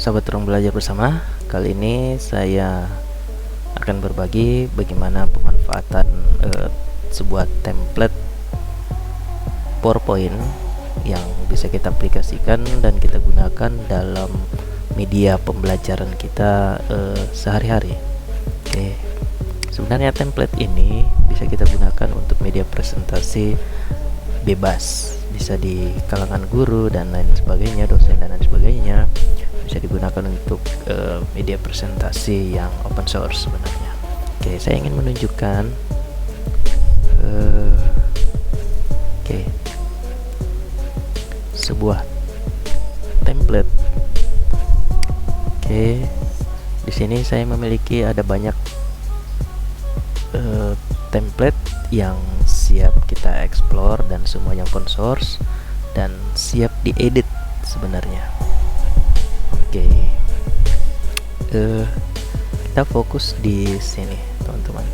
Sahabat Ruang Belajar Bersama. Kali ini saya akan berbagi bagaimana pemanfaatan sebuah template PowerPoint yang bisa kita aplikasikan dan kita gunakan dalam media pembelajaran kita sehari-hari. Oke. Sebenarnya template ini bisa kita gunakan untuk media presentasi bebas, bisa di kalangan guru dan lain sebagainya, dosen dan lain sebagainya. Bisa digunakan untuk media presentasi yang open source sebenarnya. Oke, saya ingin menunjukkan sebuah template. Oke, di sini saya memiliki ada banyak template yang siap kita explore dan semuanya open source dan siap diedit sebenarnya. Oke, kita fokus di sini teman-teman.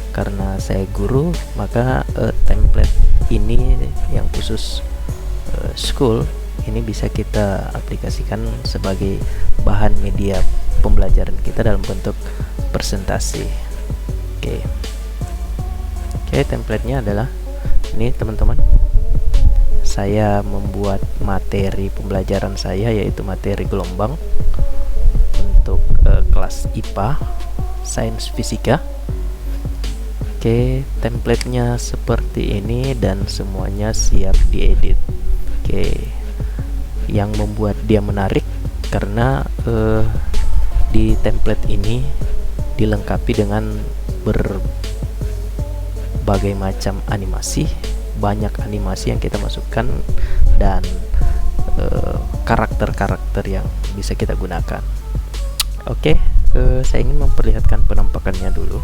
Karena saya guru, maka template ini yang khusus school ini bisa kita aplikasikan sebagai bahan media pembelajaran kita dalam bentuk presentasi. Oke, templatenya adalah ini teman-teman. Saya membuat materi pembelajaran saya, yaitu materi gelombang untuk kelas IPA, sains fisika. Oke, templatenya seperti ini dan semuanya siap diedit. Oke, yang membuat dia menarik karena di template ini dilengkapi dengan berbagai macam animasi. Banyak animasi yang kita masukkan dan karakter-karakter yang bisa kita gunakan. Oke, saya ingin memperlihatkan penampakannya dulu.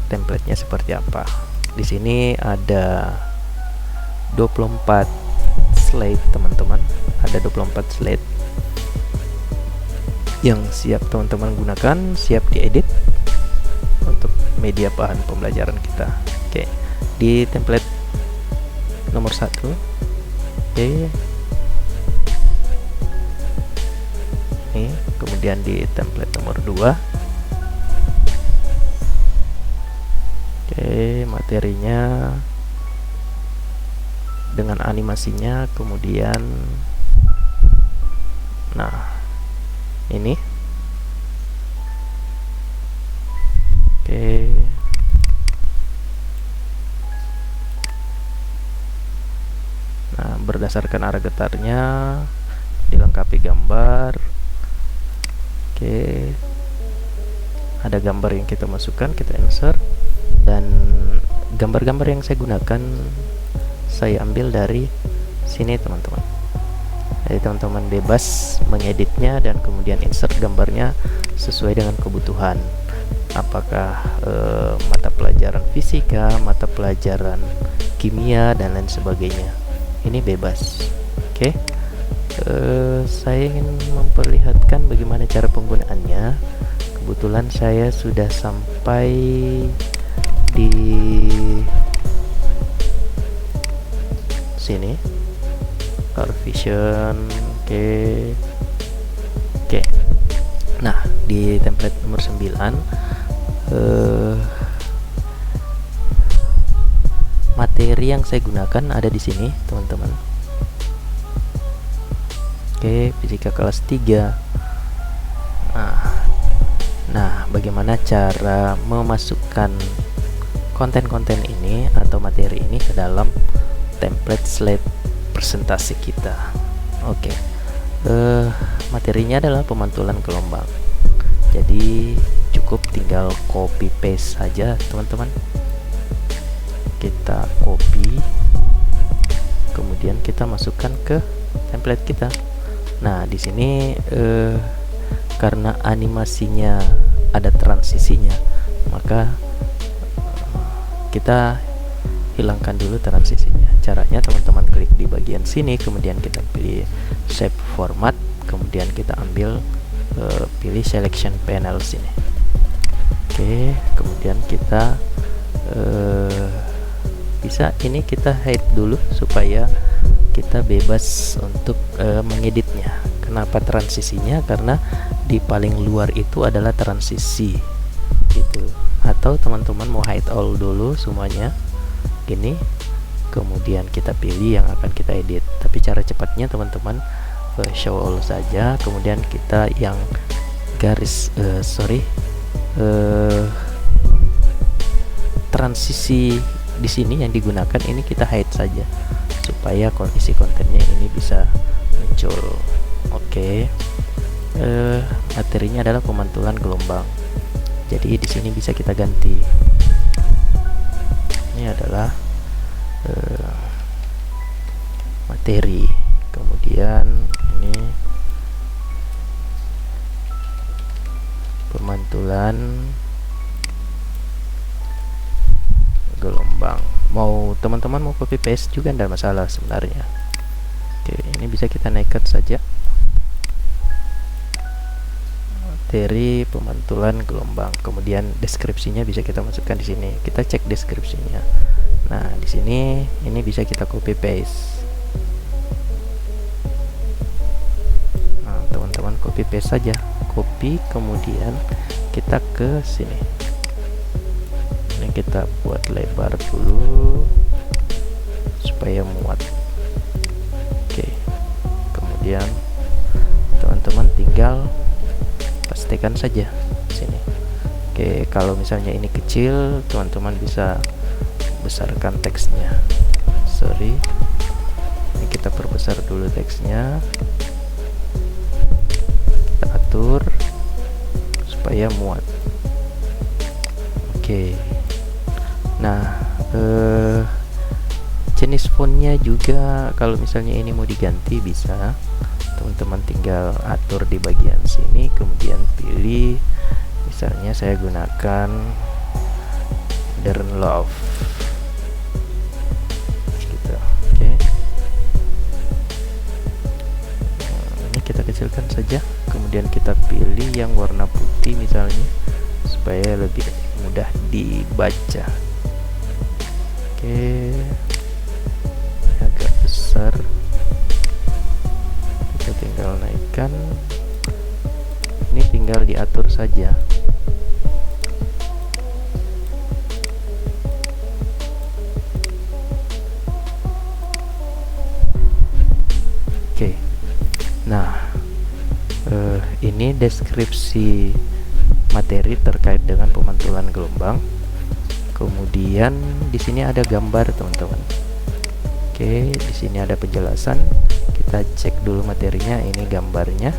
Templatenya seperti apa? Di sini ada 24 slide teman-teman. Ada 24 slide yang siap teman-teman gunakan, siap diedit untuk media bahan pembelajaran kita. Oke, di template nomor 1. Oke. Ini kemudian di template nomor 2. Oke, materinya dengan animasinya, kemudian nah ini. Oke. Nah, berdasarkan arah getarnya dilengkapi gambar. Oke, ada gambar yang kita masukkan, kita insert, dan gambar-gambar yang saya gunakan saya ambil dari sini teman-teman. Jadi teman-teman bebas mengeditnya dan kemudian insert gambarnya sesuai dengan kebutuhan. Apakah mata pelajaran fisika, mata pelajaran kimia dan lain sebagainya. Ini bebas. Oke. Saya ingin memperlihatkan bagaimana cara penggunaannya. Kebetulan saya sudah sampai di sini, color vision. Oke. Nah, di template nomor 9 materi yang saya gunakan ada di sini teman-teman. Oke, fisika kelas 3. Nah, bagaimana cara memasukkan konten-konten ini atau materi ini ke dalam template slide presentasi kita. Oke, materinya adalah pemantulan gelombang. Jadi cukup tinggal copy paste saja teman-teman. Kita copy, kemudian kita masukkan ke template kita. Nah, di sini karena animasinya ada transisinya, maka kita hilangkan dulu transisinya. Caranya teman-teman klik di bagian sini, kemudian kita pilih shape format, kemudian kita ambil pilih selection panel sini. Oke, kemudian kita bisa ini kita hide dulu supaya kita bebas untuk mengeditnya. Kenapa transisinya? Karena di paling luar itu adalah transisi gitu. Atau teman-teman mau hide all dulu semuanya gini, kemudian kita pilih yang akan kita edit. Tapi cara cepatnya teman-teman show all saja, kemudian kita yang garis transisi di sini yang digunakan ini kita hide saja supaya isi kontennya ini bisa muncul. Oke. Materinya adalah pemantulan gelombang. Jadi di sini bisa kita ganti. Ini adalah materi. Kemudian ini pemantulan gelombang. Mau teman-teman mau copy paste juga tidak masalah sebenarnya. Oke, ini bisa kita naikkan saja. Materi pemantulan gelombang. Kemudian deskripsinya bisa kita masukkan di sini. Kita cek deskripsinya. Nah, di sini ini bisa kita copy paste. Nah, teman-teman copy paste saja. Copy, kemudian kita ke sini. Ini kita buat lebar dulu supaya muat. Oke. Kemudian teman-teman tinggal pastikan saja sini. Oke, kalau misalnya ini kecil, teman-teman bisa besarkan teksnya. Sorry. Ini kita perbesar dulu teksnya. Kita atur supaya muat. Oke. Nah, jenis fontnya juga kalau misalnya ini mau diganti bisa. Teman-teman tinggal atur di bagian sini, kemudian pilih, misalnya saya gunakan Modern Love gitu. Oke. Nah, ini kita kecilkan saja, kemudian kita pilih yang warna putih misalnya supaya lebih mudah dibaca. Oke, agak besar. Tinggal naikkan, ini tinggal diatur saja. Oke, nah ini deskripsi materi terkait dengan pemantulan gelombang. Kemudian di sini ada gambar teman-teman. Oke, di sini ada penjelasan. Kita cek dulu materinya, ini gambarnya.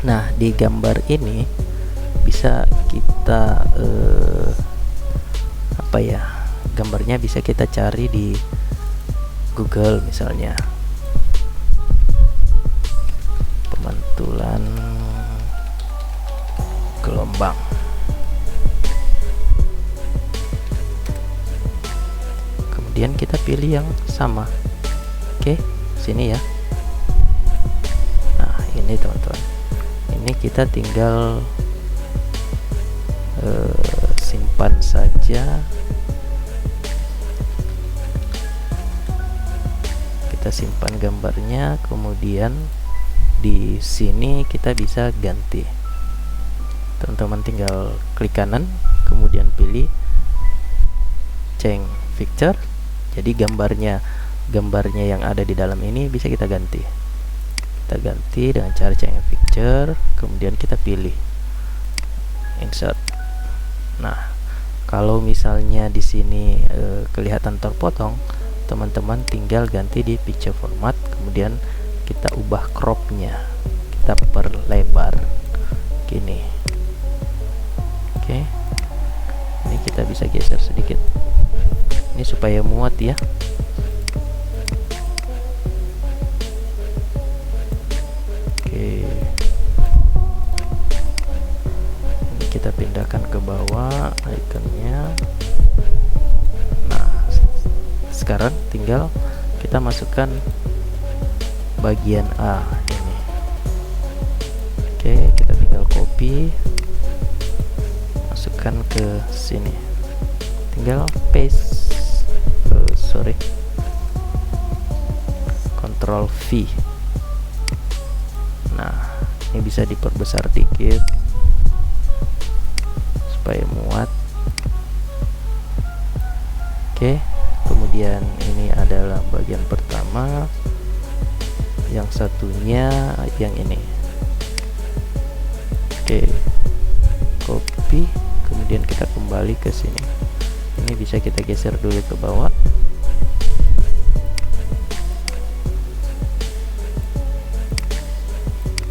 Nah, di gambar ini bisa kita gambarnya bisa kita cari di Google misalnya. Pemantulan gelombang. Kemudian kita pilih yang sama. Oke, sini ya. Ini teman-teman, ini kita tinggal simpan saja. Kita simpan gambarnya, kemudian di sini kita bisa ganti. Teman-teman tinggal klik kanan, kemudian pilih change picture. Jadi gambarnya yang ada di dalam ini bisa kita ganti. Kita ganti dengan cara change picture, kemudian kita pilih insert. Nah, kalau misalnya di sini kelihatan terpotong, teman-teman tinggal ganti di picture format, kemudian kita ubah cropnya, kita perlebar gini. Oke, ini kita bisa geser sedikit, ini supaya muat ya. Kita pindahkan ke bawah ikonnya. Nah, sekarang tinggal kita masukkan bagian A ini. Oke, kita tinggal copy, masukkan ke sini, tinggal paste. Ctrl V. Ini bisa diperbesar dikit supaya muat. Oke, kemudian ini adalah bagian pertama, yang satunya yang ini. Oke, copy, kemudian kita kembali ke sini. Ini bisa kita geser dulu ke bawah.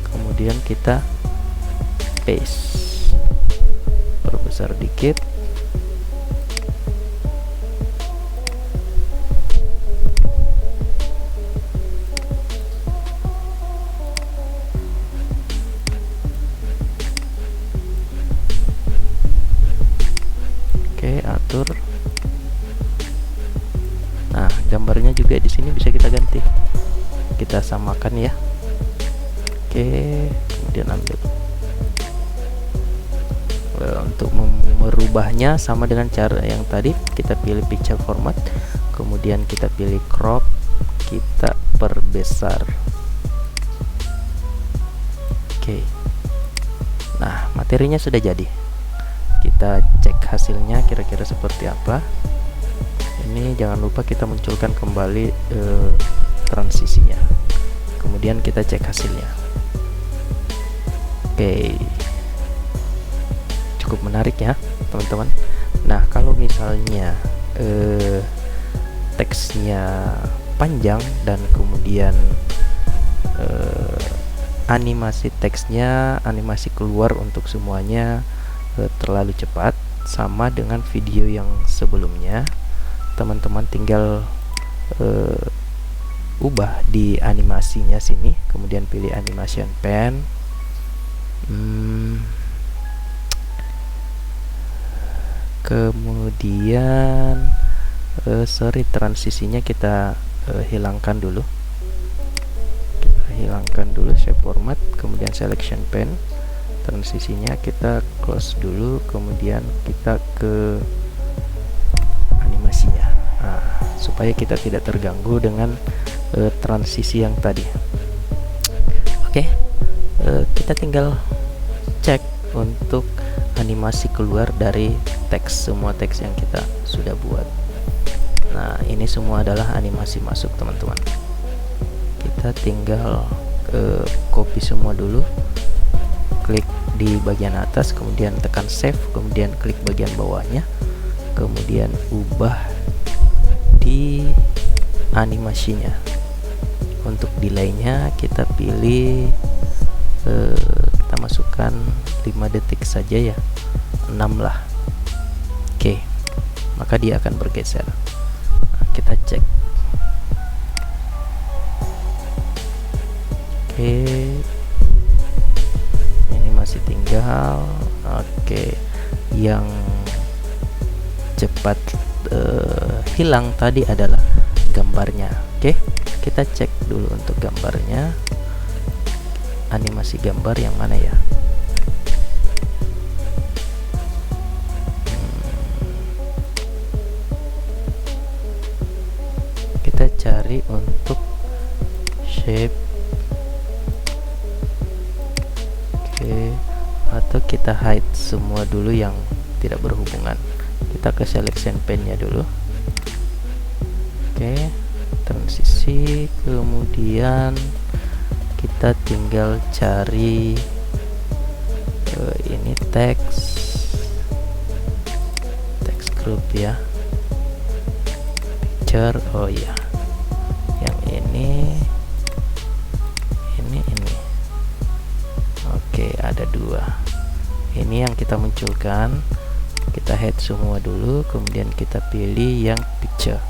Kemudian kita paste, perbesar dikit. Oke, atur. Nah, gambarnya juga di sini bisa kita ganti. Kita samakan ya. Oke, kemudian ambil. Untuk merubahnya sama dengan cara yang tadi, kita pilih picture format, kemudian kita pilih crop, kita perbesar. Oke. Nah, materinya sudah jadi. Kita cek hasilnya kira-kira seperti apa. Ini jangan lupa kita munculkan kembali transisinya. Kemudian kita cek hasilnya. Oke, cukup menarik ya teman-teman. Nah, kalau misalnya teksnya panjang dan kemudian animasi teksnya, animasi keluar untuk semuanya terlalu cepat, sama dengan video yang sebelumnya, teman-teman tinggal ubah di animasinya sini, kemudian pilih animation pen. Kemudian transisinya kita hilangkan dulu. Kita hilangkan dulu shape format, kemudian selection pen. Transisinya kita close dulu, kemudian kita ke animasinya. Nah, supaya kita tidak terganggu dengan transisi yang tadi. Oke, kita tinggal cek untuk animasi keluar dari teks, semua teks yang kita sudah buat. Nah, ini semua adalah animasi masuk teman-teman. Kita tinggal copy semua dulu, klik di bagian atas, kemudian tekan save, kemudian klik bagian bawahnya, kemudian ubah di animasinya. Untuk delaynya kita pilih kita masukkan 5 detik saja ya, 6 lah. Oke, maka dia akan bergeser. Nah, kita cek. Oke, ini masih tinggal. Oke, yang cepat hilang tadi adalah gambarnya. Oke, kita cek dulu untuk gambarnya. Animasi gambar yang mana ya? Kita cari untuk shape. Oke, atau kita hide semua dulu yang tidak berhubungan. Kita ke selection pen-nya dulu. Oke, transisi, kemudian kita tinggal cari ini teks group ya, picture. Oh ya, yang ini. Oke, ada dua. Ini yang kita munculkan. Kita hide semua dulu, kemudian kita pilih yang picture.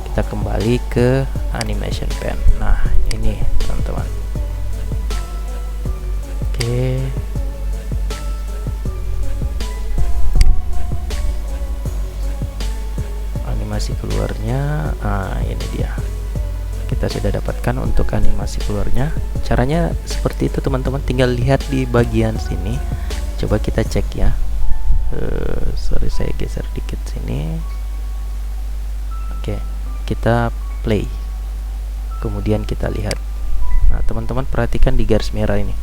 Kita kembali ke animation pen. Nah, ini teman-teman. Oke, animasi keluarnya. Ini dia, kita sudah dapatkan untuk animasi keluarnya. Caranya seperti itu teman-teman, tinggal lihat di bagian sini. Coba kita cek ya. Sorry, saya geser dikit sini. Oke, kita play, kemudian kita lihat. Nah, teman-teman perhatikan di garis merah ini.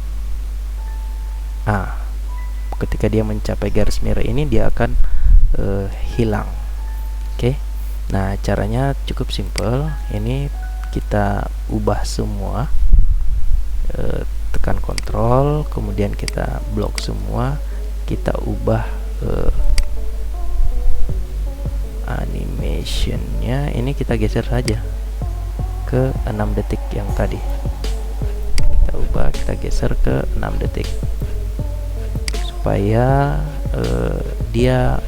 Nah, ketika dia mencapai garis merah ini dia akan hilang. Oke. Nah, caranya cukup simple. Ini kita ubah semua. Tekan kontrol, kemudian kita blok semua, kita ubah animationnya. Ini kita geser saja ke 6 detik yang tadi. Kita ubah, kita geser ke 6 detik supaya dia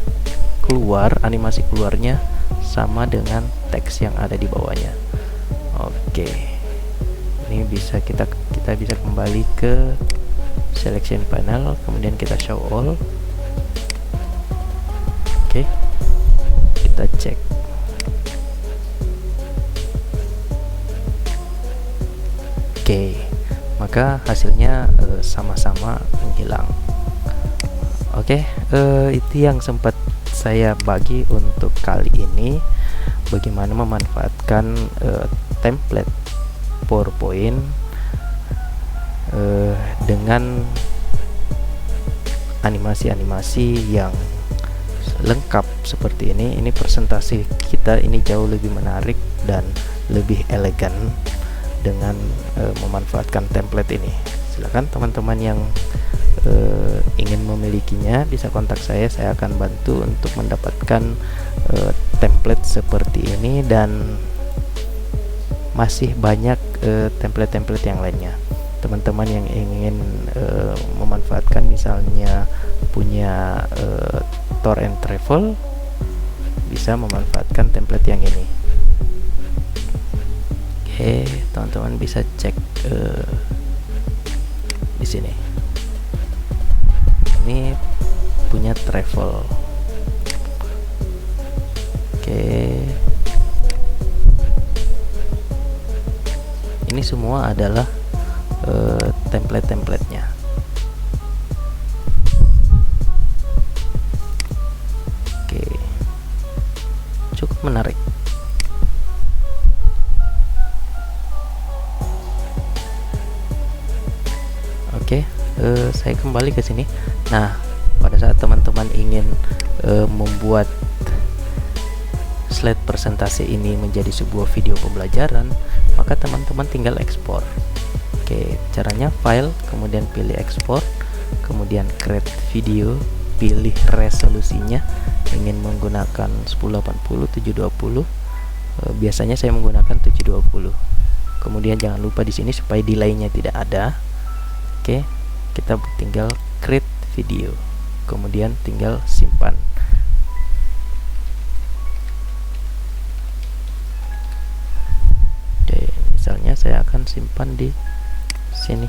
keluar, animasi keluarnya sama dengan teks yang ada di bawahnya. Oke, ini bisa kita bisa kembali ke selection panel, kemudian kita show all. Oke, kita cek. Oke, maka hasilnya sama-sama menghilang. Oke, itu yang sempat saya bagi untuk kali ini, bagaimana memanfaatkan template PowerPoint dengan animasi-animasi yang lengkap seperti ini. Ini presentasi kita ini jauh lebih menarik dan lebih elegan dengan memanfaatkan template ini. Silakan teman-teman yang ingin memilikinya bisa kontak saya akan bantu untuk mendapatkan template seperti ini, dan masih banyak template-template yang lainnya. Teman-teman yang ingin memanfaatkan, misalnya punya tour and travel, bisa memanfaatkan template yang ini. Oke, teman-teman bisa cek di sini. Ini punya travel. Oke, ini semua adalah template-templatenya. Oke, cukup menarik. Oke, saya kembali ke sini. Nah, pada saat teman-teman ingin membuat slide presentasi ini menjadi sebuah video pembelajaran, maka teman-teman tinggal ekspor. Oke, caranya file, kemudian pilih ekspor, kemudian create video, pilih resolusinya, ingin menggunakan 1080, 720. Biasanya saya menggunakan 720. Kemudian jangan lupa di sini supaya delay-nya tidak ada. Oke, kita tinggal create video, kemudian tinggal simpan. Oke, misalnya saya akan simpan di sini,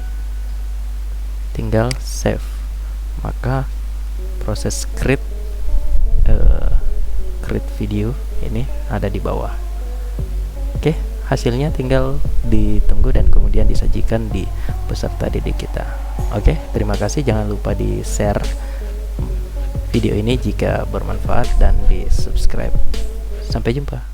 tinggal save, maka proses create video ini ada di bawah. Oke, hasilnya tinggal ditunggu dan kemudian disajikan di peserta didik kita. Oke, terima kasih. Jangan lupa di share video ini jika bermanfaat dan di subscribe. Sampai jumpa.